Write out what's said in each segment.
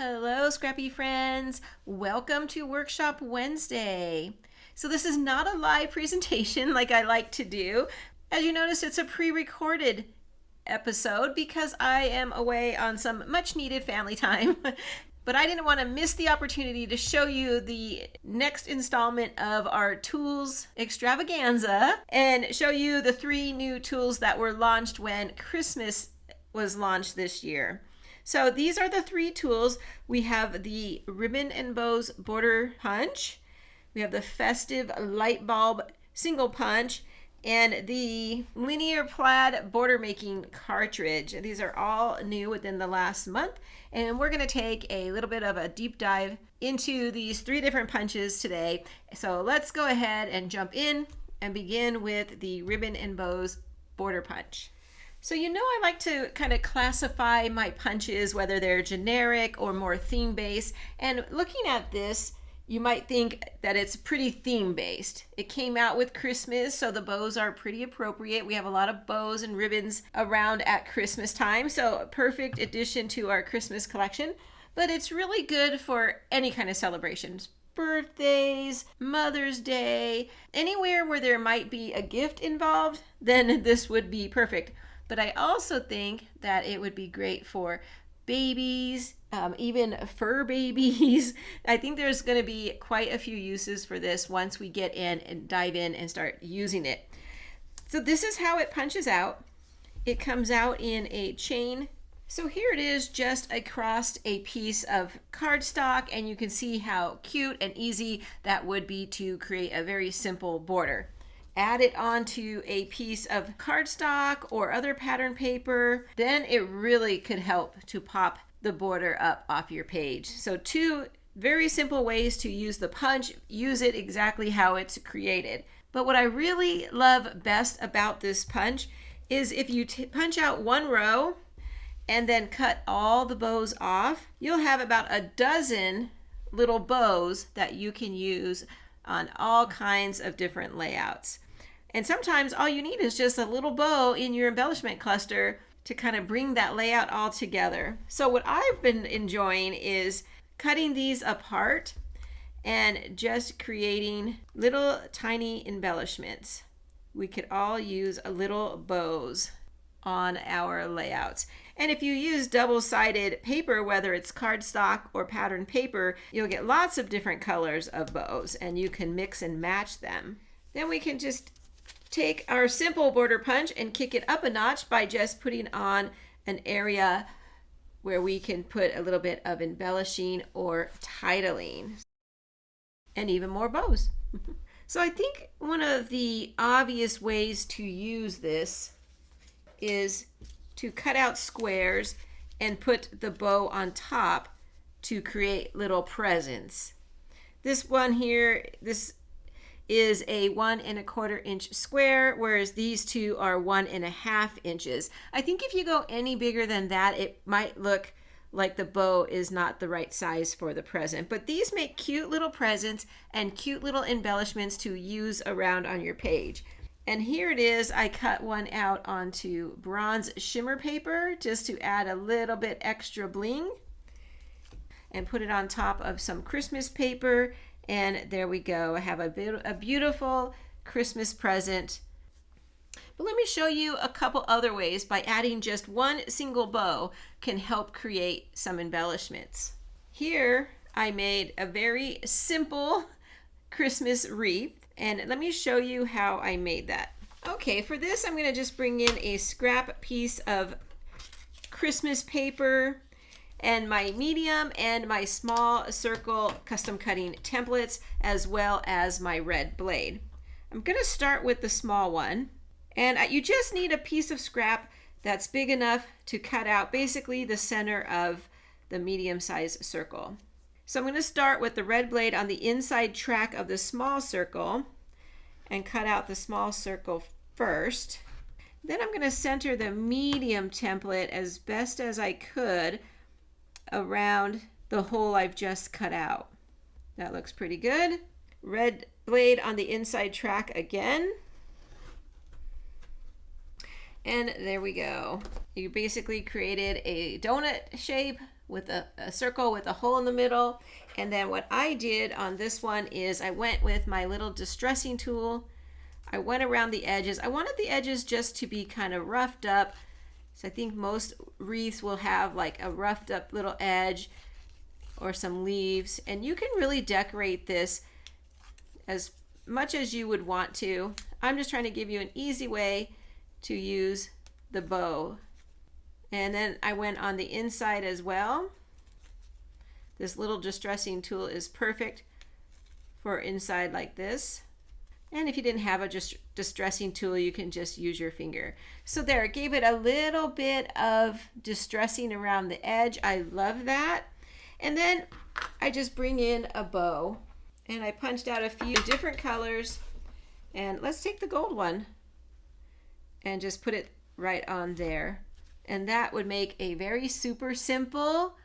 Hello, Scrappy friends. Welcome to Workshop Wednesday. So this is not a live presentation like I like to do. As you notice, it's a pre-recorded episode because I am away on some much needed family time. But I didn't want to miss the opportunity to show you the next installment of our tools extravaganza and show you the 3 new tools that were launched when Christmas was launched this year. So these are the 3 tools. We have the Ribbon and Bows Border Punch, we have the Festive Light Bulb Single Punch, and the Linear Plaid Border Making Cartridge. These are all new within the last month, and we're going to take a little bit of a deep dive into these 3 different punches today. So let's go ahead and jump in and begin with the Ribbon and Bows Border Punch. So you know I like to kind of classify my punches, whether they're generic or more theme-based. And looking at this, you might think that it's pretty theme-based. It came out with Christmas, so the bows are pretty appropriate. We have a lot of bows and ribbons around at Christmas time, so a perfect addition to our Christmas collection. But it's really good for any kind of celebrations. Birthdays, Mother's Day, anywhere where there might be a gift involved, then this would be perfect. But I also think that it would be great for babies, even fur babies. I think there's going to be quite a few uses for this once we get in and dive in and start using it. So this is how it punches out. It comes out in a chain. So here it is just across a piece of cardstock, and you can see how cute and easy that would be to create a very simple border. Add it onto a piece of cardstock or other pattern paper, then it really could help to pop the border up off your page. So 2 very simple ways to use the punch. Use it exactly how it's created. But what I really love best about this punch is if you punch out 1 row and then cut all the bows off, you'll have about a dozen little bows that you can use on all kinds of different layouts. And sometimes all you need is just a little bow in your embellishment cluster to kind of bring that layout all together. So what I've been enjoying is cutting these apart and just creating little tiny embellishments. We could all use a little bows on our layouts. And if you use double-sided paper, whether it's cardstock or pattern paper, you'll get lots of different colors of bows, and you can mix and match them. Then we can just take our simple border punch and kick it up a notch by just putting on an area where we can put a little bit of embellishing or titling, and even more bows. So I think one of the obvious ways to use this is to cut out squares and put the bow on top to create little presents. This one here, this is a 1 1/4 inch square, whereas these 2 are 1 1/2 inches. I think if you go any bigger than that, it might look like the bow is not the right size for the present. But these make cute little presents and cute little embellishments to use around on your page. And here it is. I cut one out onto bronze shimmer paper just to add a little bit extra bling, and put it on top of some Christmas paper. And there we go. I have a beautiful Christmas present. But let me show you a couple other ways by adding just 1 single bow can help create some embellishments. Here I made a very simple Christmas wreath. And let me show you how I made that. Okay, for this I'm going to just bring in a scrap piece of Christmas paper and my medium and my small circle custom cutting templates, as well as my red blade. I'm going to start with the small one, and you just need a piece of scrap that's big enough to cut out basically the center of the medium-sized circle. So I'm going to start with the red blade on the inside track of the small circle and cut out the small circle first. Then I'm going to center the medium template as best as I could around the hole I've just cut out. That looks pretty good. Red blade on the inside track again. And there we go. You basically created a donut shape with a circle with a hole in the middle. And then what I did on this one is I went with my little distressing tool. I went around the edges. I wanted the edges just to be kind of roughed up. So I think most wreaths will have like a roughed up little edge or some leaves. And you can really decorate this as much as you would want to. I'm just trying to give you an easy way to use the bow. And then I went on the inside as well. This little distressing tool is perfect for inside like this. And if you didn't have a distressing tool, you can just use your finger. So there, it gave it a little bit of distressing around the edge. I love that. And then I just bring in a bow and I punched out a few different colors. And let's take the gold one and just put it right on there. And that would make a very super simple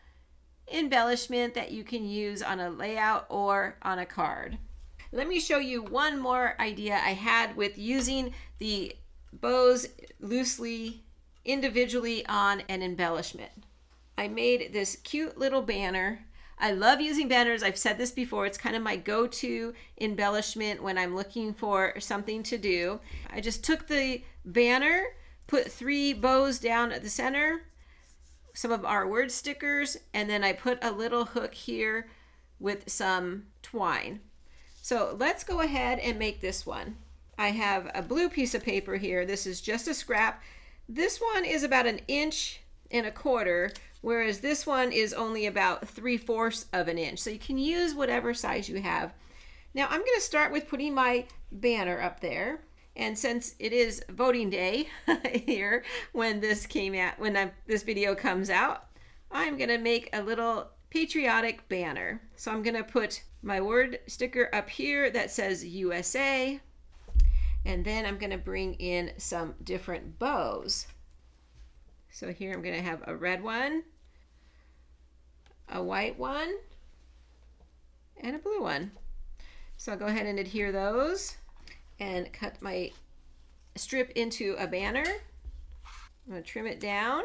embellishment that you can use on a layout or on a card. Let me show you one more idea I had with using the bows loosely individually on an embellishment. I made this cute little banner. I love using banners. I've said this before. It's kind of my go-to embellishment when I'm looking for something to do. I just took the banner, put 3 bows down at the center, some of our word stickers, and then I put a little hook here with some twine. So let's go ahead and make this one. I have a blue piece of paper here. This is just a scrap. This one is about 1.25 inches, whereas this one is only about 3/4 of an inch. So you can use whatever size you have. Now I'm going to start with putting my banner up there. And since it is voting day here when this this video comes out, I'm going to make a little patriotic banner. So I'm going to put my word sticker up here that says USA. And then I'm going to bring in some different bows. So here I'm going to have a red one, a white one, and a blue one. So I'll go ahead and adhere those and cut my strip into a banner. I'm going to trim it down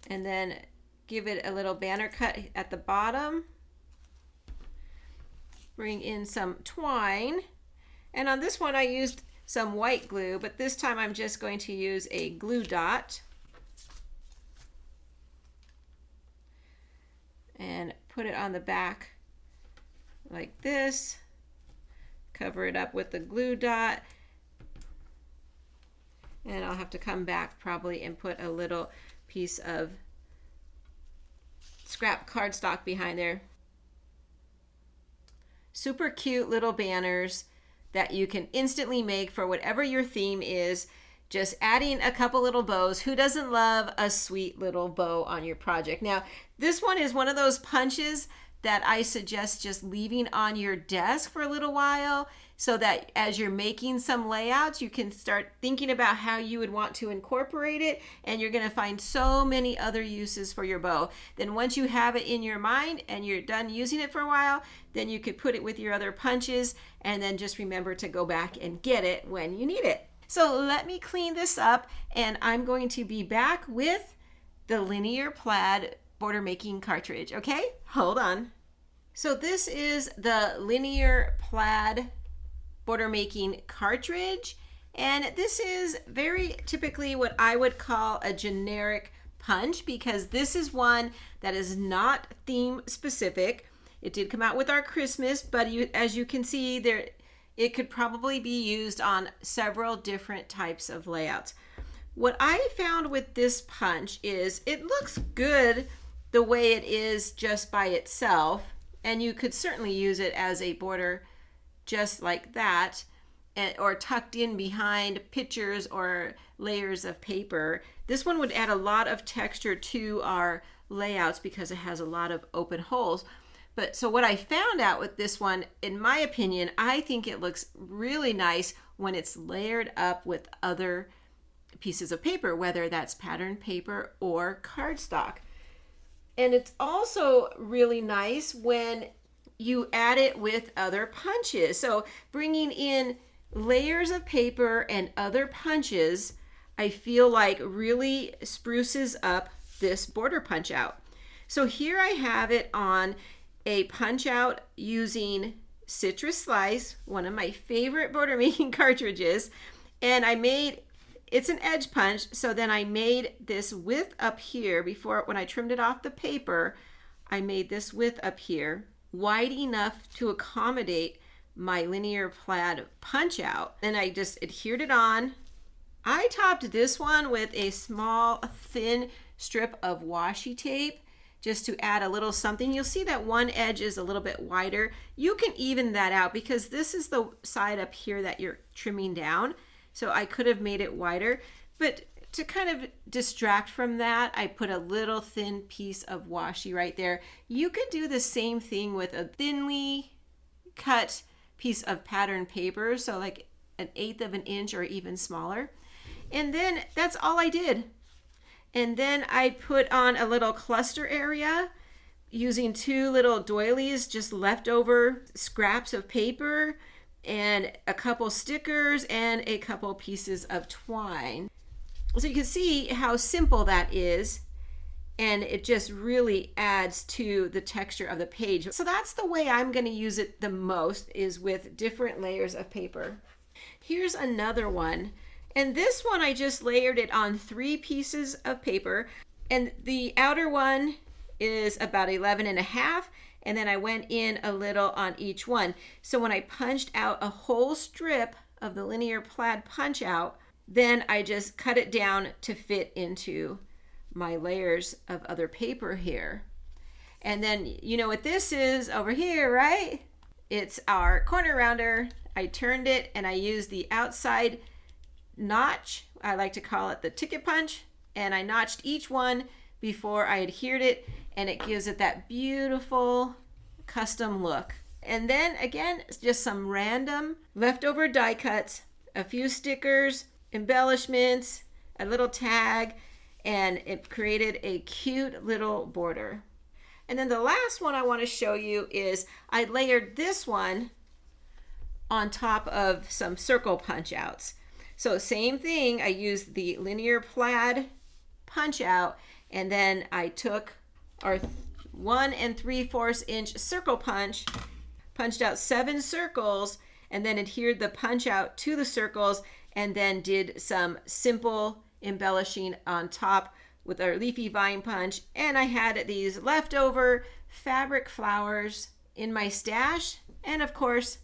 and then give it a little banner cut at the bottom. Bring in some twine. And on this one I used some white glue, but this time I'm just going to use a glue dot. And put it on the back like this. Cover it up with the glue dot. And I'll have to come back probably and put a little piece of scrap cardstock behind there. Super cute little banners that you can instantly make for whatever your theme is. Just adding a couple little bows. Who doesn't love a sweet little bow on your project? Now, this one is one of those punches that I suggest just leaving on your desk for a little while so that as you're making some layouts, you can start thinking about how you would want to incorporate it, and you're going to find so many other uses for your bow. Then once you have it in your mind and you're done using it for a while, then you could put it with your other punches and then just remember to go back and get it when you need it. So let me clean this up, and I'm going to be back with the linear plaid border making cartridge. Okay, hold on. So this is the linear plaid border making cartridge, and this is very typically what I would call a generic punch, because this is one that is not theme specific. It did come out with our Christmas, but as you can see there, it could probably be used on several different types of layouts. What I found with this punch is it looks good the way it is just by itself, and you could certainly use it as a border just like that, or tucked in behind pictures or layers of paper. This one would add a lot of texture to our layouts because it has a lot of open holes. But so what I found out with this one, in my opinion, I think it looks really nice when it's layered up with other pieces of paper, whether that's patterned paper or cardstock. And it's also really nice when you add it with other punches. So bringing in layers of paper and other punches, I feel like really spruces up this border punch out. So here I have it on a punch out using Citrus Slice, one of my favorite border making cartridges. And it's an edge punch, so then I made this width up here before, when I trimmed it off the paper, I made this width up here wide enough to accommodate my linear plaid punch out. And I just adhered it on. I topped this one with a small thin strip of washi tape just to add a little something. You'll see that one edge is a little bit wider. You can even that out because this is the side up here that you're trimming down. So I could have made it wider, but to kind of distract from that, I put a little thin piece of washi right there. You could do the same thing with a thinly cut piece of pattern paper, so like 1/8 of an inch or even smaller. And then that's all I did. And then I put on a little cluster area using 2 little doilies, just leftover scraps of paper, and a couple stickers and a couple pieces of twine. So you can see how simple that is, and it just really adds to the texture of the page. So that's the way I'm going to use it the most, is with different layers of paper. Here's another one. And this one I just layered it on 3 pieces of paper, and the outer one is about 11.5, and then I went in a little on each one. So when I punched out a whole strip of the linear plaid punch out, then I just cut it down to fit into my layers of other paper here. And then you know what this is over here, right? It's our corner rounder. I turned it and I used the outside notch. I like to call it the ticket punch, and I notched each one before I adhered it, and it gives it that beautiful custom look. And then again, just some random leftover die cuts, a few stickers, embellishments, a little tag, and it created a cute little border. And then the last one I want to show you is I layered this one on top of some circle punch outs. So same thing, I used the linear plaid punch out, and then I took our 1 3/4 inch circle punch, punched out 7 circles, and then adhered the punch out to the circles, and then did some simple embellishing on top with our leafy vine punch. And I had these leftover fabric flowers in my stash, and of course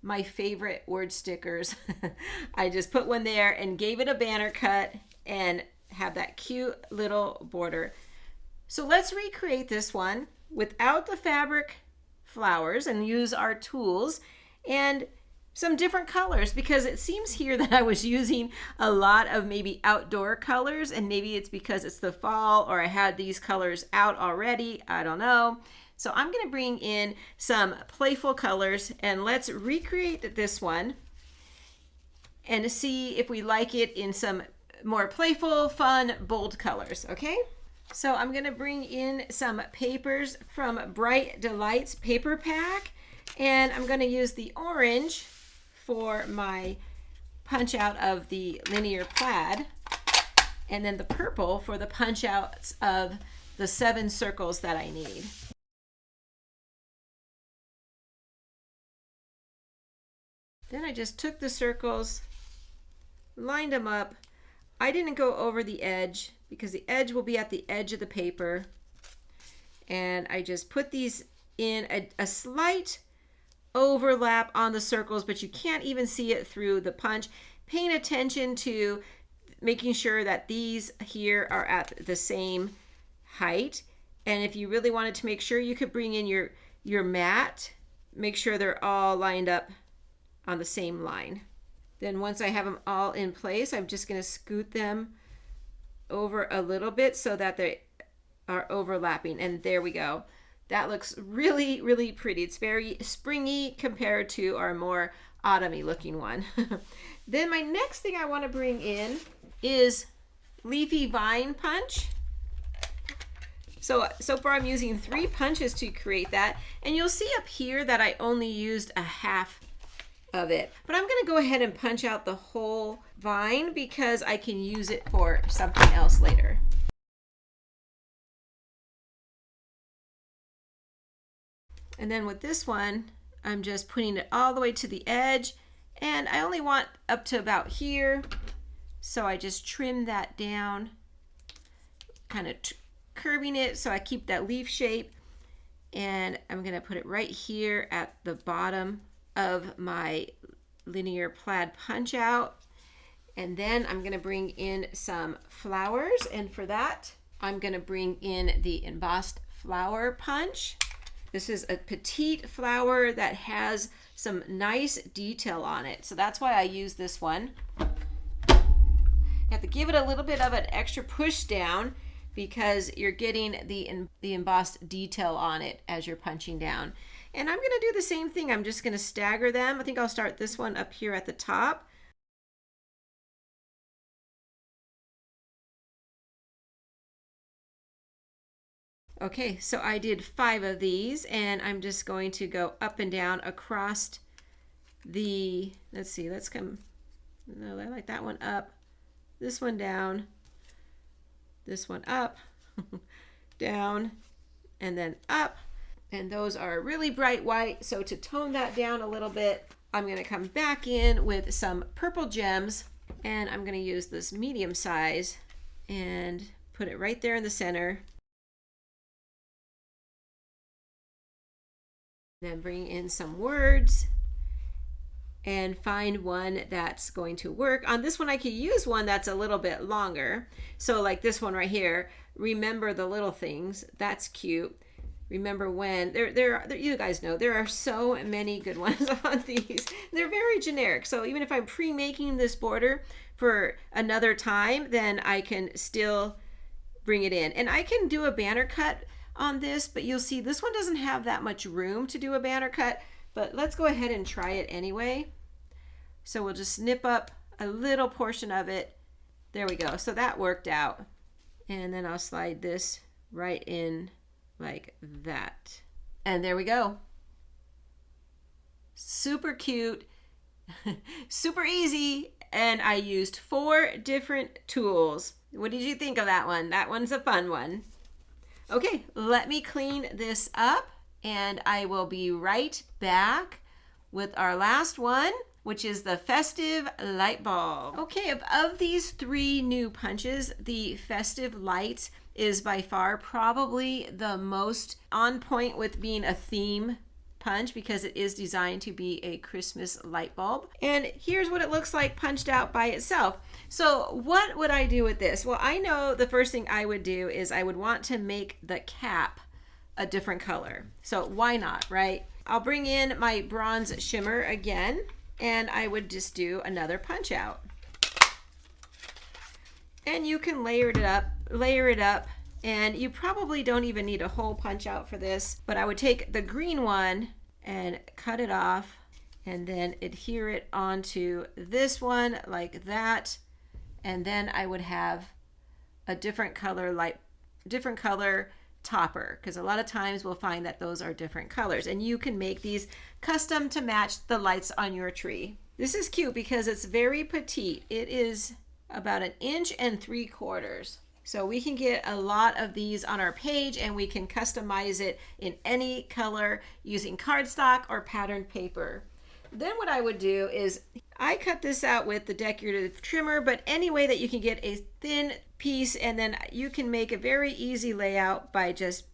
my favorite word stickers. I just put one there and gave it a banner cut and have that cute little border. So let's recreate this one without the fabric flowers and use our tools and some different colors, because it seems here that I was using a lot of maybe outdoor colors, and maybe it's because it's the fall or I had these colors out already. I don't know. So I'm going to bring in some playful colors, and let's recreate this one and see if we like it in some more playful, fun, bold colors, okay? So I'm going to bring in some papers from Bright Delights Paper Pack, and I'm going to use the orange for my punch out of the linear plaid, and then the purple for the punch outs of the 7 circles that I need. Then I just took the circles, lined them up. I didn't go over the edge because the edge will be at the edge of the paper. And I just put these in a slight overlap on the circles, but you can't even see it through the punch. Paying attention to making sure that these here are at the same height. And if you really wanted to make sure, you could bring in your mat, make sure they're all lined up on the same line. Then once I have them all in place, I'm just going to scoot them over a little bit so that they are overlapping, and there we go. That looks really, really pretty. It's very springy compared to our more autumny looking one. Then my next thing I want to bring in is leafy vine punch. So far I'm using 3 punches to create that, and you'll see up here that I only used a half of it, but I'm going to go ahead and punch out the whole vine because I can use it for something else later. And then with this one, I'm just putting it all the way to the edge, and I only want up to about here. So I just trim that down, kind of curving it so I keep that leaf shape. And I'm going to put it right here at the bottom of my linear plaid punch out. And then I'm going to bring in some flowers, and for that I'm going to bring in the embossed flower punch. This is a petite flower that has some nice detail on it, so that's why I use this one. You have to give it a little bit of an extra push down because you're getting the embossed detail on it as you're punching down. And I'm going to do the same thing. I'm just going to stagger them. I think I'll start this one up here at the top. Okay, so I did 5 of these, and I'm just going to go up and down across the, let's see, let's come, no, I like that one up, this one down, this one up, down, and then up. And those are really bright white, so to tone that down a little bit, I'm going to come back in with some purple gems, and I'm going to use this medium size and put it right there in the center. Then bring in some words and find one that's going to work. On this one, I could use one that's a little bit longer. So like this one right here, remember the little things. That's cute. Remember when, you guys know, there are so many good ones on these. They're very generic. So even if I'm pre-making this border for another time, then I can still bring it in. And I can do a banner cut on this, but you'll see this one doesn't have that much room to do a banner cut, but let's go ahead and try it anyway. So we'll just snip up a little portion of it. There we go. So that worked out. And then I'll slide this right in like that. And there we go. Super cute, super easy, and I used 4 different tools. What did you think of that one? That one's a fun one. Okay, let me clean this up, and I will be right back with our last one, which is the Festive light bulb. Okay, of these 3 new punches, the Festive light is by far probably the most on point with being a theme punch because it is designed to be a Christmas light bulb. And here's what it looks like punched out by itself. So what would I do with this? Well, I know the first thing I would do is I would want to make the cap a different color. So why not, right? I'll bring in my bronze shimmer again, and I would just do another punch out. And you can layer it up, and you probably don't even need a whole punch out for this, but I would take the green one and cut it off and then adhere it onto this one like that. And then I would have a different color topper, because a lot of times we'll find that those are different colors, and you can make these custom to match the lights on your tree. This is cute because it's very petite. It is about 1.75 inches. So we can get a lot of these on our page, and we can customize it in any color using cardstock or patterned paper. Then what I would do is I cut this out with the decorative trimmer, but any way that you can get a thin piece, and then you can make a very easy layout by just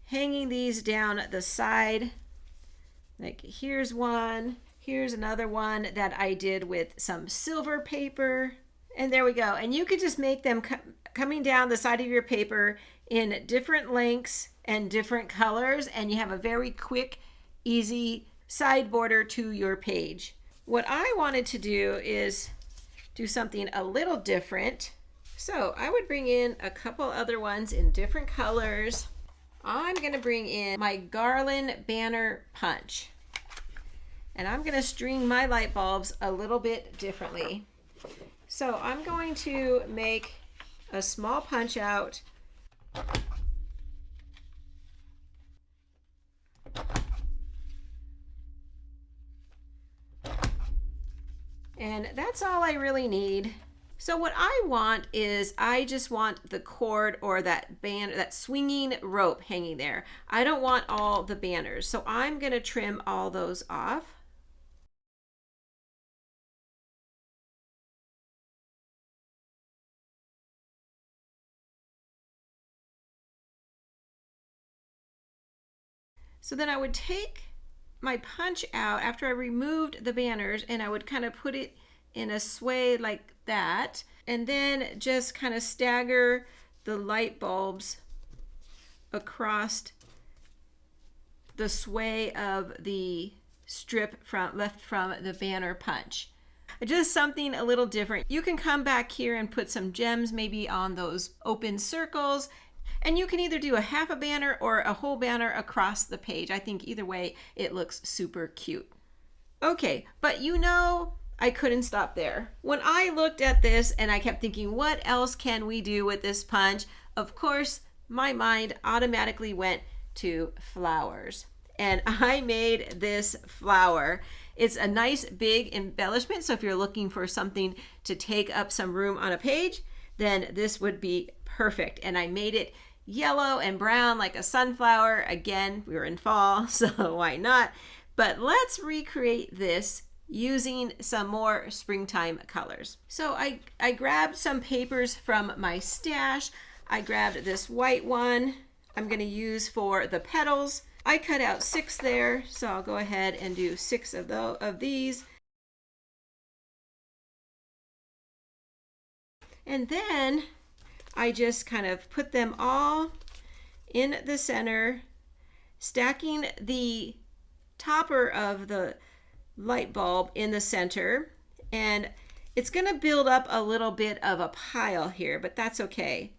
hanging these down the side. Like here's one, here's another one that I did with some silver paper, and there we go. And you could just make them coming down the side of your paper in different lengths and different colors, and you have a very quick, easy side border to your page. What I wanted to do is do something a little different. So I would bring in a couple other ones in different colors. I'm going to bring in my garland banner punch, and I'm going to string my light bulbs a little bit differently. So I'm going to make a small punch out. And that's all I really need. So what I want is I just want the cord or that band, that swinging rope hanging there. I don't want all the banners. So I'm going to trim all those off. So then I would take my punch out after I removed the banners and I would kind of put it in a sway like that, and then just kind of stagger the light bulbs across the sway of the strip left from the banner punch. Just something a little different. You can come back here and put some gems maybe on those open circles, and you can either do a half a banner or a whole banner across the page. I think either way it looks super cute. Okay, but you know, I couldn't stop there. When I looked at this and I kept thinking, what else can we do with this punch? Of course, my mind automatically went to flowers. And I made this flower. It's a nice big embellishment. So if you're looking for something to take up some room on a page, then this would be perfect. And I made it yellow and brown like a sunflower. Again, we were in fall, so why not? But let's recreate this using some more springtime colors. So I grabbed some papers from my stash. I grabbed this white one I'm going to use for the petals. I cut out 6 there, so I'll go ahead and do 6 of these. And then I just kind of put them all in the center, stacking the topper of the light bulb in the center. And it's going to build up a little bit of a pile here, but that's okay.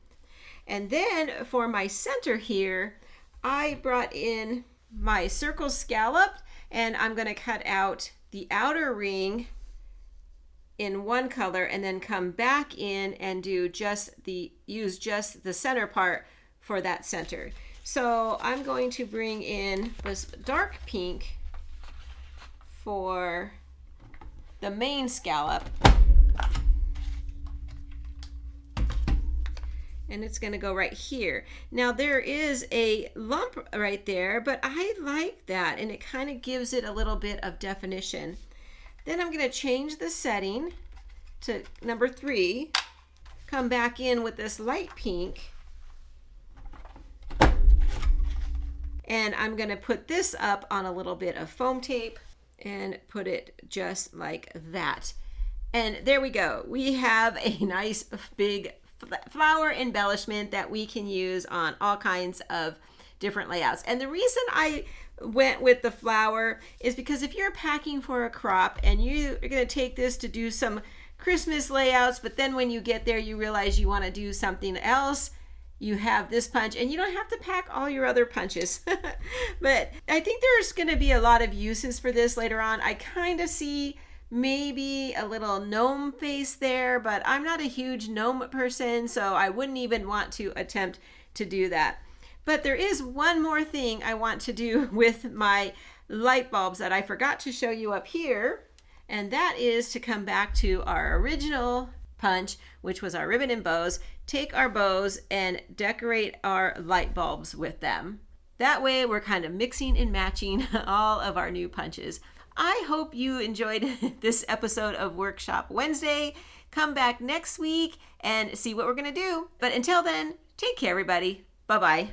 And then for my center here, I brought in my circle scalloped, and I'm going to cut out the outer ring in one color and then come back in and do use just the center part for that center. So I'm going to bring in this dark pink for the main scallop, and it's going to go right here. Now there is a lump right there, but I like that, and it kind of gives it a little bit of definition. Then I'm going to change the setting to number 3, come back in with this light pink, and I'm going to put this up on a little bit of foam tape and put it just like that. And there we go. We have a nice big flower embellishment that we can use on all kinds of different layouts. And the reason I went with the flower is because if you're packing for a crop and you're going to take this to do some Christmas layouts, but then when you get there you realize you want to do something else, you have this punch and you don't have to pack all your other punches. But I think there's going to be a lot of uses for this later on. I kind of see maybe a little gnome face there, but I'm not a huge gnome person, so I wouldn't even want to attempt to do that. But there is one more thing I want to do with my light bulbs that I forgot to show you up here, and that is to come back to our original punch, which was our ribbon and bows, take our bows and decorate our light bulbs with them. That way we're kind of mixing and matching all of our new punches. I hope you enjoyed this episode of Workshop Wednesday. Come back next week and see what we're going to do. But until then, take care, everybody. Bye-bye.